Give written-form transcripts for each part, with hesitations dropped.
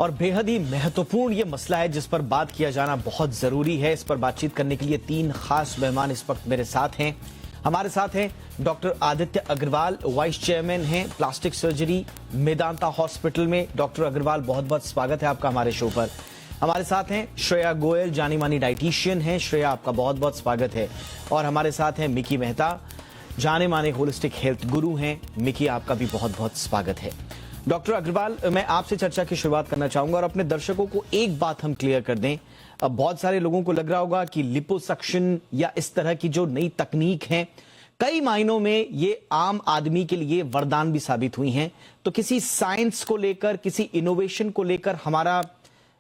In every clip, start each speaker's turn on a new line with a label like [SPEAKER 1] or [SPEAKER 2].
[SPEAKER 1] और बेहद ही महत्वपूर्ण ये मसला है जिस पर बात किया जाना बहुत जरूरी है। इस पर बातचीत करने के लिए तीन खास मेहमान इस वक्त मेरे साथ हैं। हमारे साथ हैं doctor Aditya Agarwal, vice chairman हैं प्लास्टिक सर्जरी मेदांता हॉस्पिटल में। डॉक्टर अग्रवाल, बहुत बहुत स्वागत है आपका हमारे शो पर। हमारे साथ हैं श्रेया गोयल, जानी मानी डाइटिशियन हैं। श्रेया, आपका बहुत बहुत स्वागत है। और हमारे साथ हैं मिकी मेहता, जाने माने होलिस्टिक हेल्थ गुरु हैं। मिकी, आपका भी बहुत बहुत स्वागत है। डॉक्टर अग्रवाल, मैं आपसे चर्चा की शुरुआत करना चाहूंगा और अपने दर्शकों को एक बात हम क्लियर कर दें। अब बहुत सारे लोगों को लग रहा होगा कि लिपोसक्शन या इस तरह की जो नई तकनीक है, कई मायनों में ये आम आदमी के लिए वरदान भी साबित हुई हैं। तो किसी साइंस को लेकर, किसी इनोवेशन को लेकर हमारा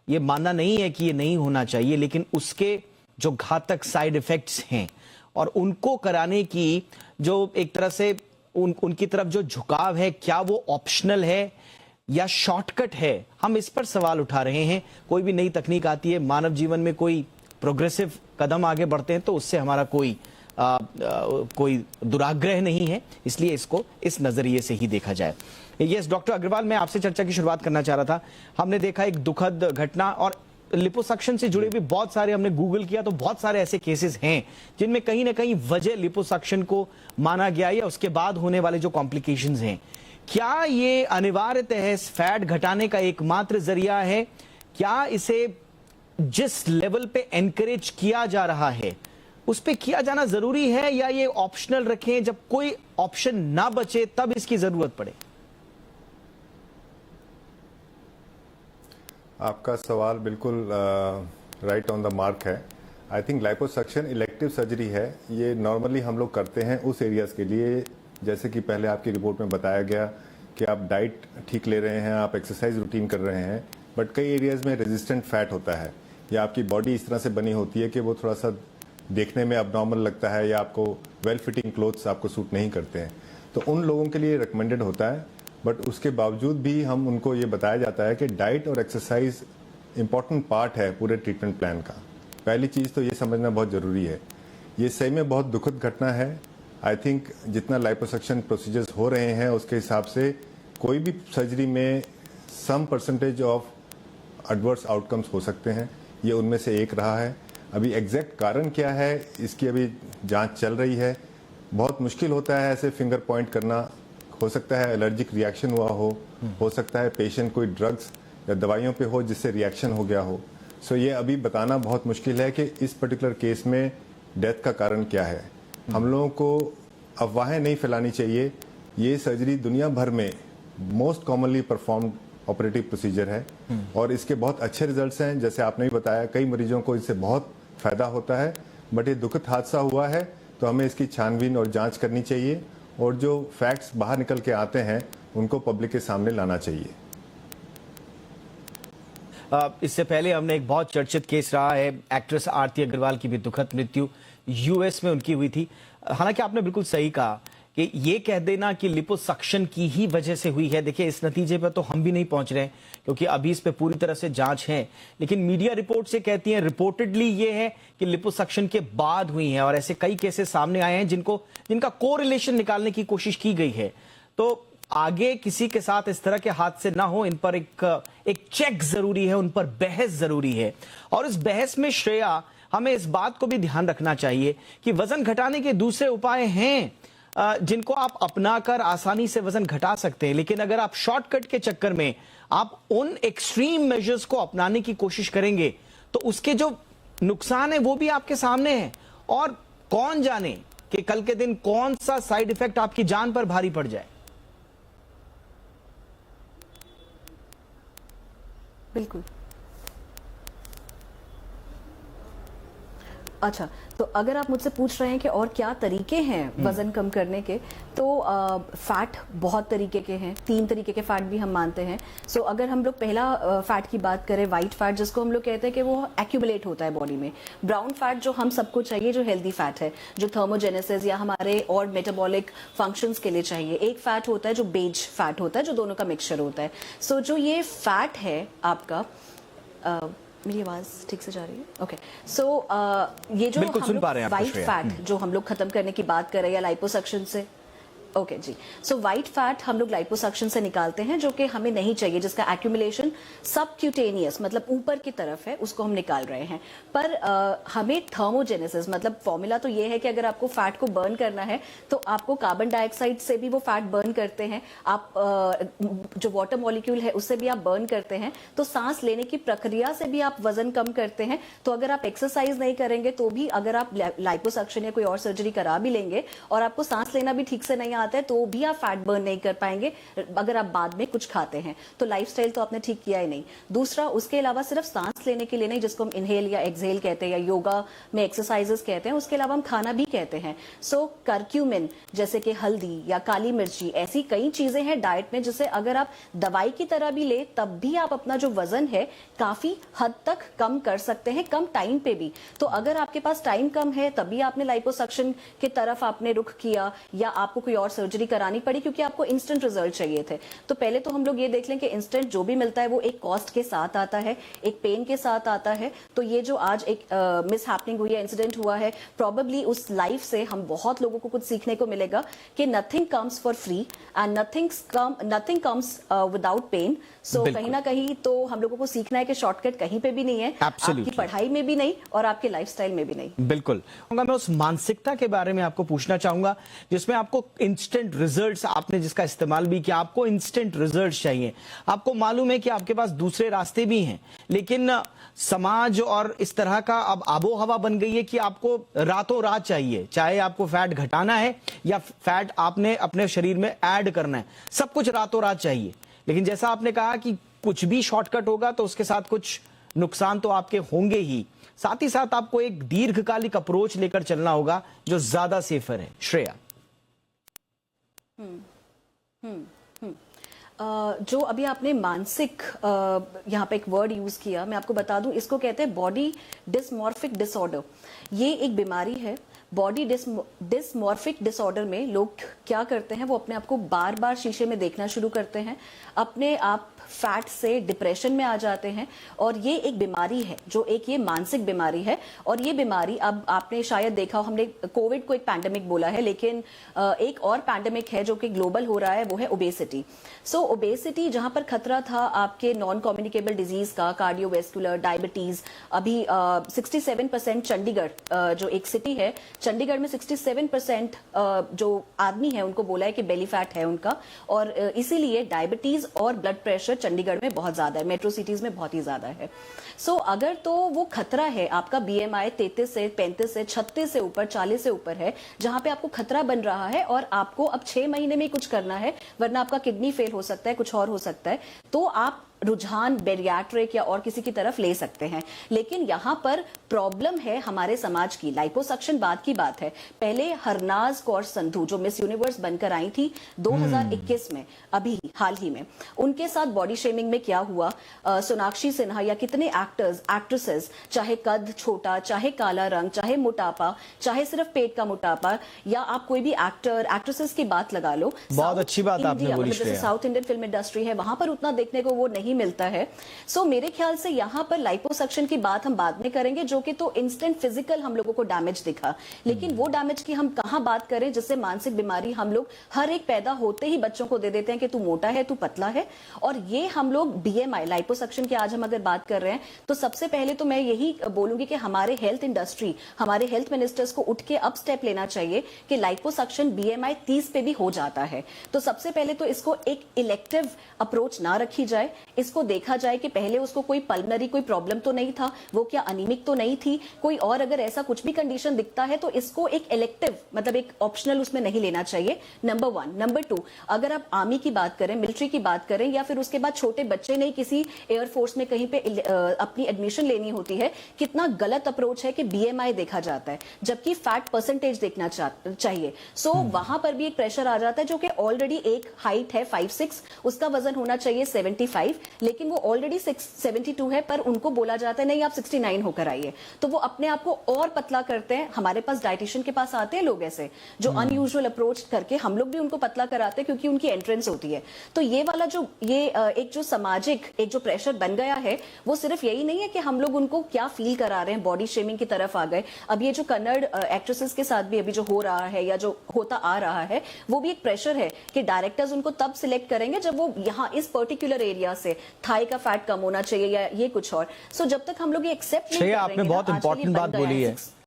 [SPEAKER 1] ये मानना नहीं है कि ये नहीं होना चाहिए, लेकिन उसके जो घातक साइड इफेक्ट्स हैं और उनको कराने की जो एक तरह से उनकी तरफ जो झुकाव है, क्या वो ऑप्शनल है या शॉर्टकट है? हम इस पर सवाल उठा रहे हैं। कोई भी नई तकनीक आती है, मानव जीवन में कोई प्रोग्रेसिव कदम आगे बढ़ते हैं तो उससे हमारा कोई दुराग्रह नहीं है, इसलिए इसको इस नजरिए से ही देखा जाए। यस डॉक्टर अग्रवाल, मैं आपसे चर्चा की शुरुआत करना चाह रहा था। हमने देखा एक दुखद घटना, और लिपोसक्शन से जुड़े भी बहुत सारे, हमने गूगल किया तो बहुत सारे ऐसे केसेस हैं जिनमें कहीं ना कहीं वजह लिपोसक्शन को माना गया या उसके बाद होने वाले जो कॉम्प्लिकेशंस हैं। क्या ये अनिवार्यतः फैट घटाने का एकमात्र जरिया है? क्या इसे जिस लेवल पे एनकरेज किया जा रहा है उस पे किया जाना जरूरी है, या ये ऑप्शनल रखें, जब कोई ऑप्शन ना बचे तब इसकी जरूरत पड़े?
[SPEAKER 2] आपका सवाल बिल्कुल राइट ऑन द मार्क है। I think liposuction elective surgery है। ये नॉर्मली हम लोग करते हैं उस एरियाज़ के लिए, जैसे कि पहले आपकी रिपोर्ट में बताया गया कि आप डाइट ठीक ले रहे हैं, आप एक्सरसाइज रूटीन कर रहे हैं, बट कई एरियाज़ में रेजिस्टेंट फैट होता है या आपकी बॉडी इस तरह से बनी होती है कि वो थोड़ा सा देखने में अबनॉर्मल लगता है या आपको वेल फिटिंग क्लोथ्स आपको सूट नहीं करते हैं, तो उन लोगों के लिए रिकमेंडेड होता है। बट उसके बावजूद भी हम उनको ये बताया जाता है कि डाइट और एक्सरसाइज इंपॉर्टेंट पार्ट है पूरे ट्रीटमेंट प्लान का। पहली चीज़ तो ये समझना बहुत ज़रूरी है। ये सही में बहुत दुखद घटना है। आई थिंक जितना लाइपोसक्शन प्रोसीजर्स हो रहे हैं उसके हिसाब से कोई भी सर्जरी में some percentage of adverse outcomes हो सकते हैं, ये उनमें से एक रहा है। अभी एग्जैक्ट कारण क्या है इसकी अभी जांच चल रही है। बहुत मुश्किल होता है ऐसे फिंगर पॉइंट करना। हो सकता है एलर्जिक रिएक्शन हुआ हो सकता है पेशेंट कोई ड्रग्स या दवाइयों पे हो जिससे रिएक्शन हो गया हो। सो ये अभी बताना बहुत मुश्किल है कि इस पर्टिकुलर केस में डेथ का कारण क्या है। हम लोगों को अफवाहें नहीं फैलानी चाहिए। ये सर्जरी दुनिया भर में most commonly performed operative procedure है और इसके बहुत अच्छे रिजल्ट्स हैं। जैसे आपने भी बताया, कई मरीजों को इससे बहुत फायदा होता है। बट ये दुखद हादसा हुआ है तो हमें इसकी छानबीन और जांच करनी चाहिए और जो फैक्ट्स बाहर निकल के आते हैं उनको पब्लिक के सामने लाना चाहिए।
[SPEAKER 1] इससे पहले हमने एक बहुत चर्चित केस रहा है, एक्ट्रेस आरती अग्रवाल की भी दुखद मृत्यु यूएस में उनकी हुई थी। हालांकि आपने बिल्कुल सही कहा कि ये कह देना कि लिपोसक्शन की ही वजह से हुई है, देखिए इस नतीजे पर तो हम भी नहीं पहुंच रहे क्योंकि अभी इस पे पूरी तरह से जांच है। लेकिन मीडिया रिपोर्ट से कहती हैं, रिपोर्टेडली ये है कि लिपोसक्शन के बाद हुई है, और ऐसे कई केसेस सामने आए हैं जिनका कोरिलेशन निकालने की कोशिश की गई है। तो आगे किसी के साथ इस तरह के हादसे ना हो, इन पर एक चेक जरूरी है, उन पर बहस जरूरी है। और इस बहस में श्रेया, हमें इस बात को भी ध्यान रखना चाहिए कि वजन घटाने के दूसरे उपाय हैं जिनको आप अपनाकर आसानी से वजन घटा सकते हैं। लेकिन अगर आप शॉर्टकट के चक्कर में आप उन एक्सट्रीम मेजर्स को अपनाने की कोशिश करेंगे तो उसके जो नुकसान है वो भी आपके सामने है, और कौन जाने कि कल के दिन कौन सा साइड इफेक्ट आपकी जान पर भारी पड़ जाए।
[SPEAKER 3] बिल्कुल। अच्छा, तो अगर आप मुझसे पूछ रहे हैं कि और क्या तरीके हैं वजन कम करने के, तो फैट बहुत तरीके के हैं। 3 तरीके के फैट भी हम मानते हैं। सो अगर हम लोग पहला फैट की बात करें, वाइट फैट, जिसको हम लोग कहते हैं कि वो एक्यूमुलेट होता है बॉडी में। ब्राउन फैट जो हम सबको चाहिए, जो हेल्दी फैट है, जो थर्मोजेनेसिस या हमारे और मेटाबॉलिक फंक्शंस के लिए चाहिए। एक फैट होता है जो बेज फैट होता है, जो दोनों का मिक्सचर होता है। सो जो ये फैट है आपका, मेरी आवाज ठीक से जा रही है? ओके। सो ये जो हम लोग वाइट फैट जो हम लोग खत्म करने की बात कर रहे हैं या लाइपोसक्शन से, ओके जी। सो व्हाइट फैट हम लोग लाइपोसक्शन से निकालते हैं जो कि हमें नहीं चाहिए, जिसका एक्यूमुलेशन सबक्यूटेनियस मतलब ऊपर की तरफ है, उसको हम निकाल रहे हैं। पर हमें थर्मोजेनेसिस मतलब फॉर्मूला तो ये है कि अगर आपको फैट को बर्न करना है तो आपको कार्बन डाइऑक्साइड से भी वो फैट बर्न करते हैं, आप जो वाटर मॉलिक्यूल है उससे भी आप बर्न करते हैं, तो सांस लेने की प्रक्रिया से भी आप वजन कम करते हैं। तो अगर आप एक्सरसाइज नहीं करेंगे तो भी, अगर आप लाइपोसक्शन या कोई और सर्जरी करा भी लेंगे और आपको सांस लेना भी ठीक से नहीं आता है तो भी आप फैट बर्न नहीं कर पाएंगे अगर आप बाद में कुछ खाते हैं। तो लाइफस्टाइल तो आपने ठीक किया ही नहीं। दूसरा, उसके अलावा सिर्फ सांस लेने के लिए नहीं, जिसको हम इनहेल या एक्सहेल कहते हैं या योगा में एक्सरसाइजेस कहते हैं, उसके अलावा हम खाना भी कहते हैं। सो करक्यूमिन जैसे कि हल्दी या काली मिर्ची, ऐसी कई चीजें हैं डाइट में जिसे अगर आप दवाई की तरह भी ले तब भी आप अपना जो वजन है काफी हद तक कम कर सकते हैं, कम टाइम पे भी। तो अगर आपके पास टाइम कम है तभी आपने लाइपोसक्शन की तरफ आपने रुख किया या आपको कोई और सर्जरी करानी पड़ी क्योंकि आपको इंस्टेंट रिजल्ट चाहिए थे, तो पहले तो हम लोग ये देख लें कि इंस्टेंट जो भी मिलता है वो एक कॉस्ट के साथ आता है, एक पेन के साथ आता है। तो ये जो आज एक मिस हैपनिंग हुई है, इंसिडेंट हुआ है, प्रॉबेबली उस लाइफ से हम बहुत लोगों को कुछ सीखने को मिलेगा कि nothing comes for free and nothing comes without pain. So कहीं ना कहीं तो हम लोगों को सीखना है कि शॉर्टकट कहीं पे भी नहीं है, आपकी पढ़ाई में भी नहीं और आपके लाइफस्टाइल में भी नहीं।
[SPEAKER 1] बिल्कुल। मैं उस मानसिकता के बारे में आपको पूछना चाहूंगा जिसमें आपको इंस्टेंट रिजल्ट्स, आपने जिसका इस्तेमाल भी किया, आपको इंस्टेंट रिजल्ट्स चाहिए। आपको मालूम है कि आपके पास दूसरे रास्ते भी हैं, लेकिन समाज और इस तरह का अब आबो हवा बन गई है कि आपको रातों रात चाहिए, चाहे आपको फैट घटाना है या फैट आपने अपने शरीर में ऐड करना है, सब कुछ रातों रात चाहिए। लेकिन जैसा आपने कहा कि कुछ भी शॉर्टकट होगा तो उसके साथ कुछ नुकसान तो आपके होंगे ही, साथ ही साथ आपको एक दीर्घकालिक अप्रोच लेकर चलना होगा जो ज्यादा सेफर है। श्रेया,
[SPEAKER 3] जो अभी आपने मानसिक यहाँ पे एक वर्ड यूज किया, मैं आपको बता दूं, इसको कहते हैं बॉडी डिसमॉर्फिक डिसऑर्डर। ये एक बीमारी है। बॉडी डिसमॉर्फिक डिसऑर्डर में लोग क्या करते हैं, वो अपने आप को बार बार शीशे में देखना शुरू करते हैं, अपने आप फैट से डिप्रेशन में आ जाते हैं। और ये एक बीमारी है, जो एक ये मानसिक बीमारी है। और ये बीमारी, अब आपने शायद देखा हो, हमने कोविड को एक पैंडेमिक बोला है, लेकिन एक और पैंडेमिक है जो कि ग्लोबल हो रहा है, वो है ओबेसिटी। सो ओबेसिटी, जहां पर खतरा था आपके नॉन कम्युनिकेबल डिजीज का, कार्डियोवेस्कुलर, डायबिटीज, अभी 67% चंडीगढ़ जो एक सिटी है, चंडीगढ़ में 67% जो आदमी है उनको बोला है कि बेली फैट है उनका, और इसीलिए डायबिटीज और ब्लड प्रेशर चंडीगढ़ में बहुत ज्यादा है, मेट्रो सिटीज में बहुत ही ज्यादा है। सो अगर तो वो खतरा है, आपका बीएमआई 33 से 35 से 36 से ऊपर, 40 से ऊपर है, जहां पे आपको खतरा बन रहा है और आपको अब 6 महीने में कुछ करना है वरना आपका किडनी फेल हो सकता है, कुछ और हो सकता है, तो आप रुझान बेरियाट्रिक या और किसी की तरफ ले सकते हैं। लेकिन यहां पर प्रॉब्लम है हमारे समाज की। लाइपोसक्शन बाद की बात है। पहले हरनाज कौर संधू जो मिस यूनिवर्स बनकर आई थी 2021 में, अभी हाल ही में, उनके साथ बॉडी शेमिंग में क्या हुआ, सोनाक्षी सिन्हा या कितने एक्टर्स एक्ट्रेसेस, चाहे कद छोटा, चाहे काला रंग, चाहे मोटापा, चाहे सिर्फ पेट का मोटापा, या आप कोई भी एक्टर एक्ट्रेसेस की बात लगा लो,
[SPEAKER 1] बहुत अच्छी बात आपने बोली।
[SPEAKER 3] जैसे साउथ इंडियन फिल्म इंडस्ट्री है, वहां पर उतना देखने को वो नहीं मिलता है। सो मेरे ख्याल से यहां पर लाइपोसक्शन की बात हम बाद में करेंगे, जो कि तो इंस्टेंट फिजिकल हम लोगों को डैमेज दिखा, लेकिन वो डैमेज की हम कहां बात करें जिससे मानसिक बीमारी हम लोग हर एक पैदा होते ही बच्चों को दे देते हैं कि तू मोटा है, तू पतला है। और ये हम लोग बीएमआई लाइपोसक्शन की आज हम अगर बात कर रहे हैं तो सबसे पहले तो मैं यही बोलूंगी कि हमारे हेल्थ इंडस्ट्री, हमारे हेल्थ मिनिस्टर्स को उठ के अब स्टेप लेना चाहिए कि लाइपोसक्शन बीएमआई 30 पे भी हो जाता है तो सबसे पहले तो इसको एक इलेक्टिव अप्रोच ना रखी जाए, इसको देखा जाए कि पहले उसको कोई पल्मनरी कोई प्रॉब्लम तो नहीं था, वो क्या अनीमिक तो नहीं थी, कोई और अगर ऐसा कुछ भी कंडीशन दिखता है तो इसको एक इलेक्टिव मतलब एक ऑप्शनल उसमें नहीं लेना चाहिए, नंबर 1। नंबर 2, अगर आप आर्मी की बात करें, मिलिट्री की बात करें, या फिर उसके बाद छोटे बच्चे नहीं किसी एयरफोर्स में कहीं पे अपनी एडमिशन लेनी होती है, कितना गलत अप्रोच है कि बीएमआई देखा जाता है जबकि फैट परसेंटेज देखना चाहिए। सो वहां पर भी एक प्रेशर आ जाता है, जो कि ऑलरेडी एक हाइट है 5'6", उसका वजन होना चाहिए 75, लेकिन वो ऑलरेडी 72 है, पर उनको बोला जाता है नहीं आप 69 होकर आइए, तो वो अपने आप को और पतला करते हैं। हमारे पास डाइटिशियन के पास आते हैं लोग ऐसे जो अनयूजुअल अप्रोच करके, हम लोग भी उनको पतला कराते हैं क्योंकि उनकी एंट्रेंस होती है। तो ये वाला जो एक जो सामाजिक एक जो प्रेशर बन गया है, वो सिर्फ यही नहीं है कि हम लोग उनको क्या फील करा रहे हैं, बॉडी शेमिंग की तरफ आ गए। अब ये जो कन्नड़ एक्ट्रेसेस के साथ भी अभी जो हो रहा है या जो होता आ रहा है, वो भी एक प्रेशर है कि डायरेक्टर्स उनको तब सिलेक्ट करेंगे जब वो यहाँ इस पर्टिकुलर एरिया से थाई का फैट कम होना चाहिए या ये कुछ और। सो जब तक हम लोग ये एक्सेप्ट नहीं
[SPEAKER 1] श्रेया,
[SPEAKER 3] करेंगे
[SPEAKER 1] आपने बहुत
[SPEAKER 3] ना, आजकल ये
[SPEAKER 1] इंपॉर्टेंट
[SPEAKER 3] बन
[SPEAKER 1] बात
[SPEAKER 3] गया
[SPEAKER 1] बोली है।